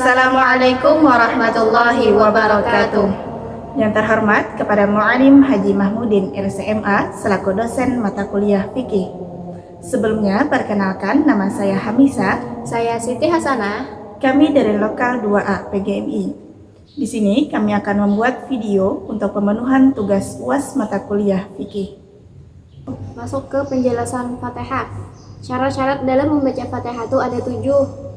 Assalamualaikum warahmatullahi wabarakatuh. Yang terhormat kepada Mu'alim Haji Mahmudin RSMA selaku dosen mata kuliah fikih. Sebelumnya perkenalkan, nama saya Hamisa. Saya Siti Hasanah. Kami dari Lokal 2A PGMI. Di sini kami akan membuat video untuk pemenuhan tugas UAS mata kuliah fikih. Masuk ke penjelasan Fatihah. Syarat-syarat dalam membaca Fatihah itu ada 7.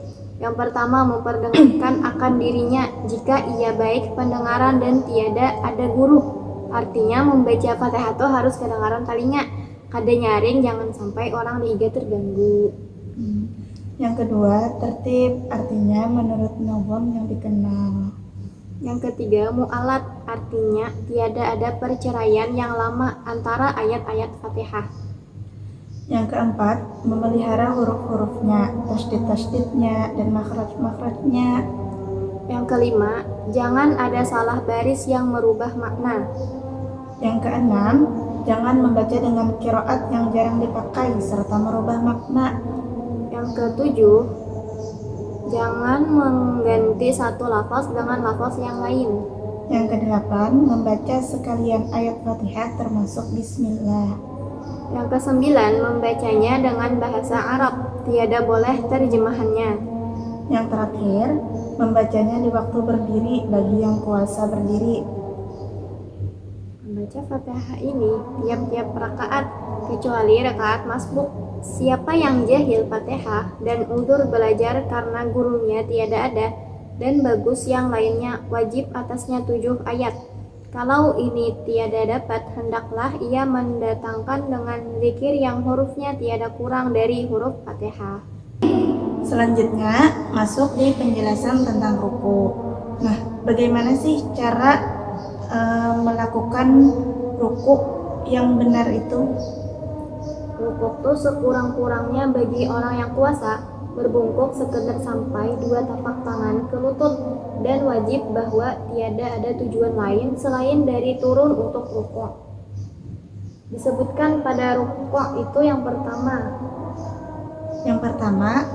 Yang pertama, memperdengarkan akan dirinya jika ia baik pendengaran dan tiada ada guru. Artinya membaca Fatihah itu harus kedengaran telinga. Kada nyaring, jangan sampai orang dihiga terganggu. Yang kedua, tertib, artinya menurut nazam yang dikenal. Yang ketiga, mu'alat, artinya tiada ada perceraian yang lama antara ayat-ayat Fatihah. Yang keempat, memelihara huruf-hurufnya, tasdid-tasdidnya, dan makhraj-makhrajnya. Yang kelima, jangan ada salah baris yang merubah makna. Yang keenam, jangan membaca dengan qiraat yang jarang dipakai serta merubah makna. Yang ketujuh, jangan mengganti satu lafaz dengan lafaz yang lain. Yang kedelapan, membaca sekalian ayat Fatihah termasuk Bismillah. Yang kesembilan, membacanya dengan bahasa Arab, tiada boleh terjemahannya. Yang terakhir, membacanya di waktu berdiri bagi yang kuasa berdiri. Membaca Fatihah ini tiap-tiap rakaat, kecuali rakaat masbuk. Siapa yang jahil Fatihah dan udzur belajar karena gurunya tiada ada, dan bagus yang lainnya, wajib atasnya 7 ayat. Kalau ini tiada dapat, hendaklah ia mendatangkan dengan zikir yang hurufnya tiada kurang dari huruf Fatihah. Selanjutnya, masuk di penjelasan tentang ruku. Nah, bagaimana sih cara melakukan ruku yang benar itu? Ruku itu sekurang-kurangnya bagi orang yang kuasa, berbungkuk sekedar sampai 2 tapak tangan ke lutut, dan wajib bahwa tiada ada tujuan lain selain dari turun untuk rukuk. Disebutkan pada rukuk itu yang pertama,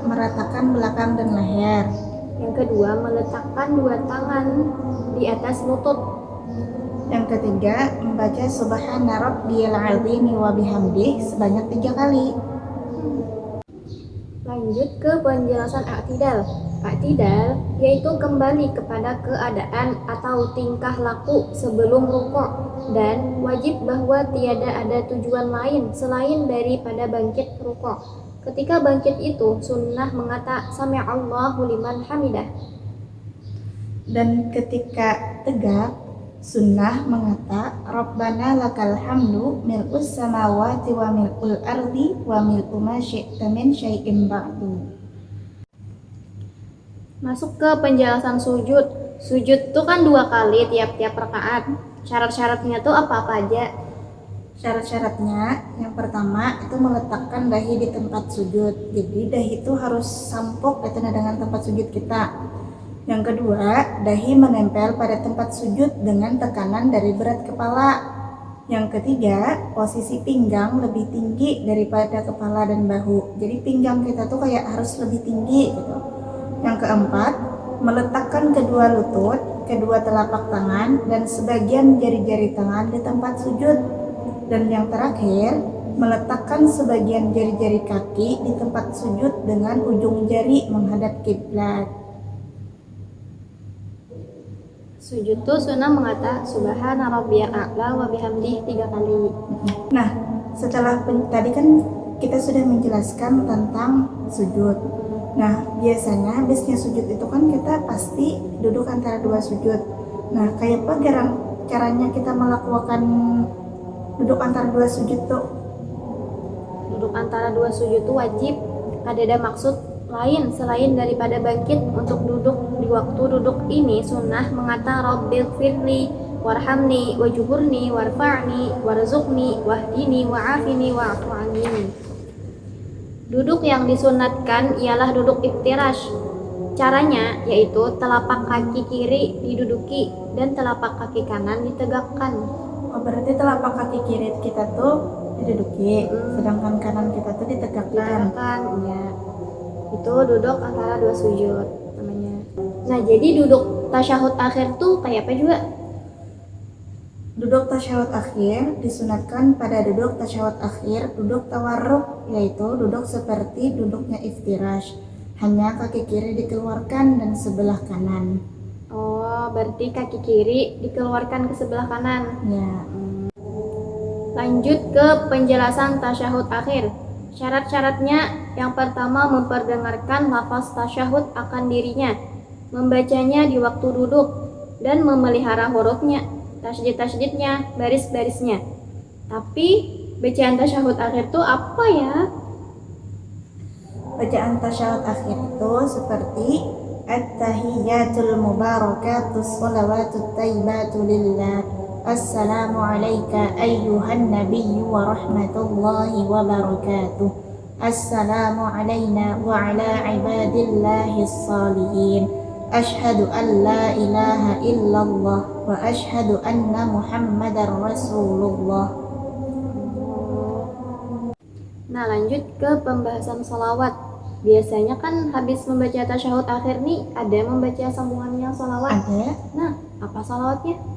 meratakan belakang dan leher. Yang kedua, meletakkan 2 tangan di atas lutut. Yang ketiga, membaca Subhana Rabbiyal Azim wa bihamdih sebanyak 3 kali. Lanjut ke penjelasan i'tidal. I'tidal yaitu kembali kepada keadaan atau tingkah laku sebelum rukuk, dan wajib bahwa tiada ada tujuan lain selain daripada bangkit rukuk. Ketika bangkit itu sunnah mengata sami'allahu liman hamidah. Dan ketika tegak, sunnah mengata Rabbana lakal hamdu mil'us samawati wa mil'ul ardi wa mil'u ma syi'ta min syai'in ba'du. Masuk ke penjelasan sujud. Sujud itu kan 2 kali tiap-tiap rakaat. Syarat-syaratnya tuh apa-apa aja? Syarat-syaratnya, yang pertama itu meletakkan dahi di tempat sujud. Jadi dahi itu harus sampok dengan tempat sujud kita. Yang kedua, dahi menempel pada tempat sujud dengan tekanan dari berat kepala. Yang ketiga, posisi pinggang lebih tinggi daripada kepala dan bahu. Jadi pinggang kita tuh kayak harus lebih tinggi gitu. Yang keempat, meletakkan kedua lutut, kedua telapak tangan, dan sebagian jari-jari tangan di tempat sujud. Dan yang terakhir, meletakkan sebagian jari-jari kaki di tempat sujud dengan ujung jari menghadap kiblat. Sujud tuh sunnah mengata subhana rabbiyal a'la wa bihamdih 3 kali. Nah, setelah tadi kan kita sudah menjelaskan tentang sujud. Nah, biasanya habisnya sujud itu kan kita pasti duduk antara 2 sujud. Nah, kayak apa caranya kita melakukan duduk antara 2 sujud tuh? Duduk antara 2 sujud itu wajib. Kada ada maksud lain selain daripada bangkit untuk duduk. Di waktu duduk ini sunnah mengata Rabbil firli warhamni wajuburni warfa'ni warzuqni wahdini wa'afini wa'fu anni. Duduk yang disunatkan ialah duduk iftirash. Caranya yaitu telapak kaki kiri diduduki dan telapak kaki kanan ditegakkan. Oh, berarti telapak kaki kiri kita tuh diduduki, sedangkan kanan kita tuh ditegakkan. Ya. Itu duduk antara 2 sujud namanya. Nah, jadi duduk tasyahud akhir tuh kayak apa juga? Duduk tasyahud akhir disunatkan pada duduk tasyahud akhir duduk tawarruk, yaitu duduk seperti duduknya iftirash, hanya kaki kiri dikeluarkan dan sebelah kanan. Oh, berarti kaki kiri dikeluarkan ke sebelah kanan. Ya, Lanjut ke penjelasan tasyahud akhir. Syarat-syaratnya yang pertama memperdengarkan lafaz tasyahud akan dirinya, membacanya di waktu duduk, dan memelihara hurufnya, tasydid-tasydidnya, baris-barisnya. Tapi bacaan tasyahud akhir itu apa ya? bacaan tasyahud akhir itu seperti at-tahiyyatul mubarakatus shalawatut thayyibatu lillah. Assalamu alayka ayyuhan nabiyyu wa rahmatullahi wa barakatuh. Assalamu alayna wa ala ibadillahis salihin. Ashhadu an la ilaha illallah wa ashhadu anna muhammadar rasulullah. Nah, lanjut ke pembahasan sholawat. Biasanya kan habis membaca tasyahud akhir nih ada membaca sambungannya sholawat. Ada Nah, apa sholawatnya?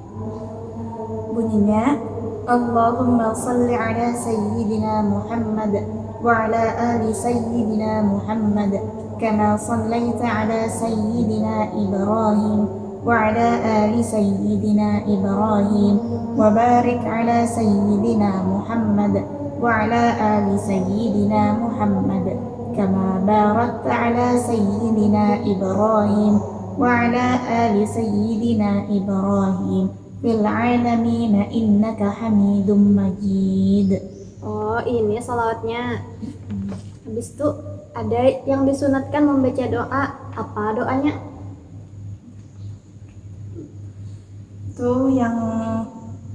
bunyinya Allahumma salli ala sayyidina Muhammad wa ala ali sayyidina Muhammad kama sallaita ala sayyidina Ibrahim wa ala ali sayyidina Ibrahim wa barik ala sayyidina Muhammad wa ala ali sayyidina Muhammad kama barakta ala sayyidina Ibrahim wa ala ali sayyidina Ibrahim fil alamin innaka hamidum majid. Oh, ini sholawatnya. Habis itu ada yang disunatkan membaca doa. Apa doanya? Itu yang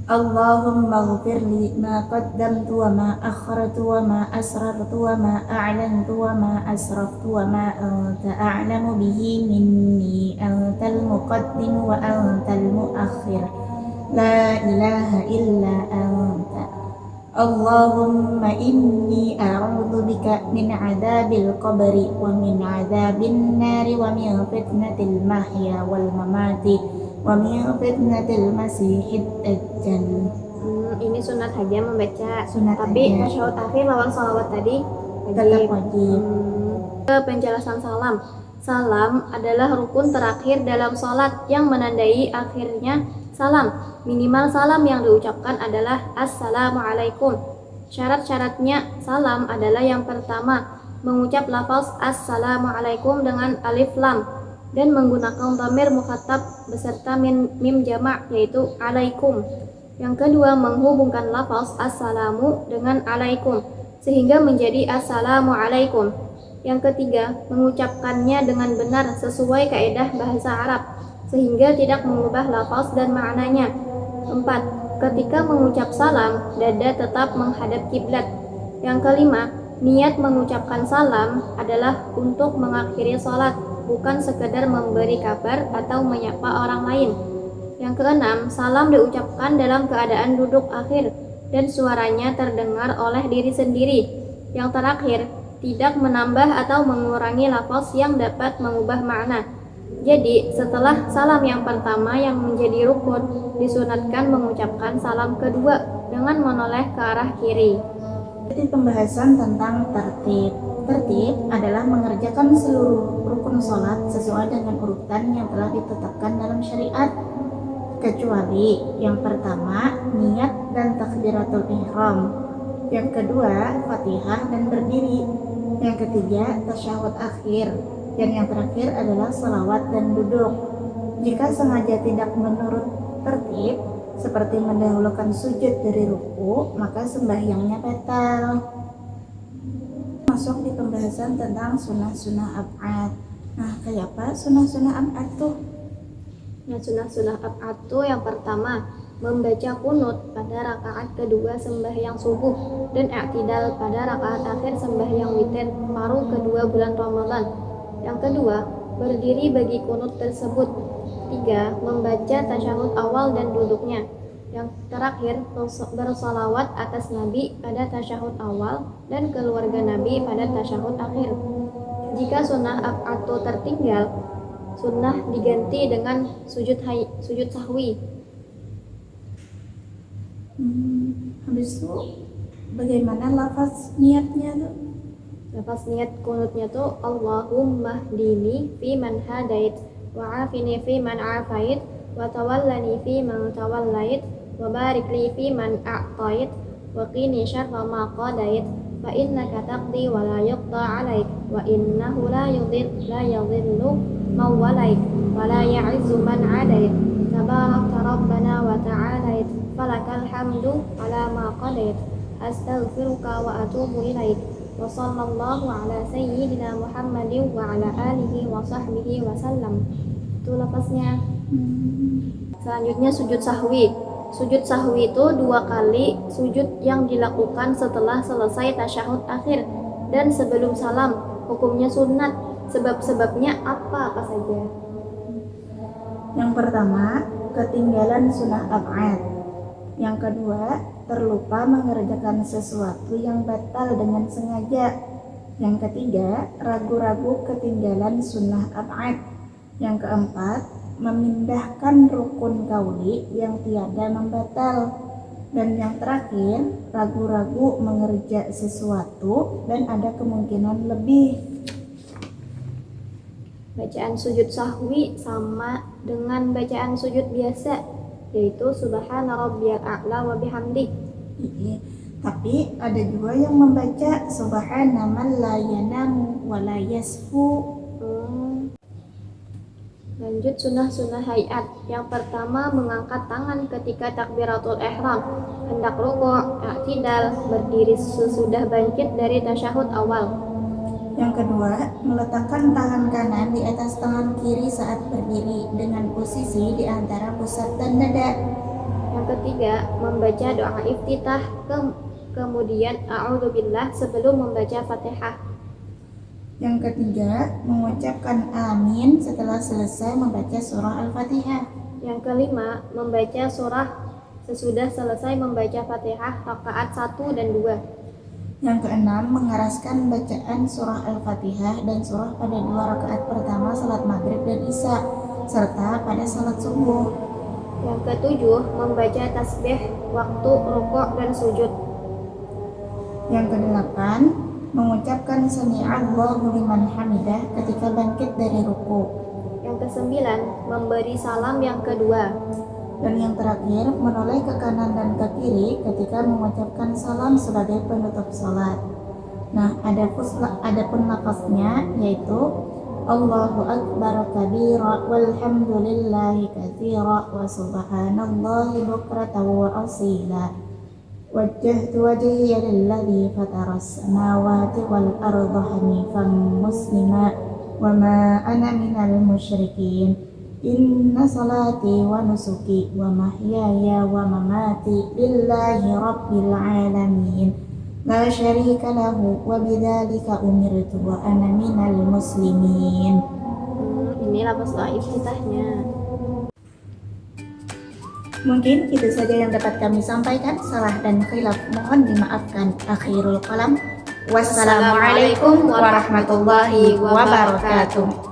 Allahumma ghfirli ma qaddamtu wa ma akhartu wa ma asrartu wa ma a'lantu wa ma asraftu wa ma anta a'lamu bihi minni antal muqaddim wa antal muakhir. La ilaha illa anta. Allahumma inni a'udzu bika min 'adzabil qabri wa min 'adzabin nari wa min fitnatil mahya wal mamati wa min fitnatil masihid dajjal. Ini sunat saja membaca. Sunat Tapi aja. tasyahud akhir lawan sholawat tadi Tetap wajib. Ke penjelasan salam. Salam adalah rukun terakhir dalam sholat yang menandai akhirnya salam. Minimal salam yang diucapkan adalah Assalamualaikum. Syarat-syaratnya salam adalah yang pertama, mengucap lafaz Assalamualaikum dengan alif lam dan menggunakan dhamir mukhatab beserta mim jamak yaitu alaikum. Yang kedua, menghubungkan lafaz assalamu dengan alaikum sehingga menjadi assalamualaikum. Yang ketiga, mengucapkannya dengan benar sesuai kaidah bahasa Arab sehingga tidak mengubah lafaz dan maknanya. 4. Ketika mengucap salam, dada tetap menghadap kiblat. Yang kelima, niat mengucapkan salam adalah untuk mengakhiri sholat, bukan sekedar memberi kabar atau menyapa orang lain. Yang keenam, salam diucapkan dalam keadaan duduk akhir dan suaranya terdengar oleh diri sendiri. Yang terakhir, tidak menambah atau mengurangi lafaz yang dapat mengubah makna. Jadi, setelah salam yang pertama yang menjadi rukun, disunatkan mengucapkan salam kedua dengan menoleh ke arah kiri. Jadi pembahasan tentang tertib. Tertib adalah mengerjakan seluruh rukun sholat sesuai dengan urutan yang telah ditetapkan dalam syariat, kecuali yang pertama niat dan takbiratul ihram, yang kedua fatihah dan berdiri, yang ketiga tasyahud akhir, dan yang terakhir adalah salawat dan duduk. Jika sengaja tidak menurut tertib, seperti mendahulukan sujud dari ruku, maka sembahyangnya batal. Masuk di pembahasan tentang sunnah-sunnah ab'ad. Nah, kayak apa sunnah-sunnah ab'ad tuh? Nah, sunnah-sunnah ab'ad itu yang pertama, membaca kunut pada rakaat kedua sembahyang subuh dan i'tidal pada rakaat akhir sembahyang witir paruh kedua bulan Ramadan. Yang kedua, berdiri bagi kunut tersebut. 3. Membaca tasyahud awal dan duduknya. Yang terakhir, bersolawat atas Nabi pada tasyahud awal dan keluarga Nabi pada tasyahud akhir. Jika sunnah ab'ad tertinggal, sunnah diganti dengan sujud sahwi. Habis itu bagaimana lafaz niatnya tuh? Lafaz niat kunutnya tuh Allahumma hdini fi man hadait wa afini fi man afait wa tawallani fi man tawallait wa barik li fi man a'tait wa qini syarra ma qadait fa innaka taqdi wa la yuqda 'alaik wa innahu la yadhillu man walait wa la ya'izzu man 'adait tabarakta rabbana wa ta'alait falakal hamdu 'ala ma qadait astaghfiruka wa atubu ilaik wa sallallahu ala sayyidina Muhammadin wa ala alihi wa sahbihi wa sallam. Itu lafaznya. Selanjutnya sujud sahwi. Sujud sahwi itu 2 kali sujud yang dilakukan setelah selesai tasyahud akhir dan sebelum salam. Hukumnya sunat. Sebab-sebabnya apa saja? Yang pertama, ketinggalan sunnah ab'ad. Yang kedua, terlupa mengerjakan sesuatu yang batal dengan sengaja. Yang ketiga, ragu-ragu ketinggalan sunnah ab'ad. Yang keempat, memindahkan rukun qauli yang tiada membatal. Dan yang terakhir, ragu-ragu mengerja sesuatu dan ada kemungkinan lebih. Bacaan sujud sahwi sama dengan bacaan sujud biasa, yaitu subhana rabbiyal a'la wa bihamdi. Iya, tapi ada juga yang membaca subhana man la yanamu wa la yasfu. Lanjut sunnah-sunnah hayat. Yang pertama, mengangkat tangan ketika takbiratul ihram, hendak rukuk, i'tidal, berdiri sesudah bangkit dari tasyahud awal. Yang kedua, meletakkan tangan kanan di atas tangan kiri saat berdiri dengan posisi di antara pusat dan dada. Yang ketiga, membaca doa iftitah, kemudian a'udzubillah sebelum membaca Fatihah. Yang ketiga, mengucapkan amin setelah selesai membaca surah Al-Fatihah. Yang kelima, membaca surah sesudah selesai membaca Fatihah rakaat 1 dan 2. Yang keenam, mengeraskan bacaan surah Al-Fatihah dan surah pada 2 rakaat pertama salat maghrib dan isya, serta pada salat subuh. Yang ketujuh, membaca tasbih waktu rukuk dan sujud. Yang kedelapan, mengucapkan sami'allahu liman hamidah ketika bangkit dari ruku. Yang kesembilan, memberi salam yang kedua. Dan yang terakhir, menoleh ke kanan dan ke kiri ketika mengucapkan salam sebagai penutup salat. Nah, adapun lafaznya yaitu Allahu akbar kabira walhamdulillahi katsira wa subhanallahi bukratan wa asila. Wajjahtu wajhiya lilladzi fataras samawati wal arda hanifan muslima wa ma ana minal musyrikin. Inna salati wa nusuki wa mahyaya wa mamati lillahi rabbil alamin la syarika lahu wa bidzalika umirtu wa ana minal muslimin. Ini lafaz doa iftitahnya. Mungkin itu saja yang dapat kami sampaikan. Salah dan khilaf mohon dimaafkan. Akhirul kalam. Wassalamualaikum warahmatullahi wabarakatuh.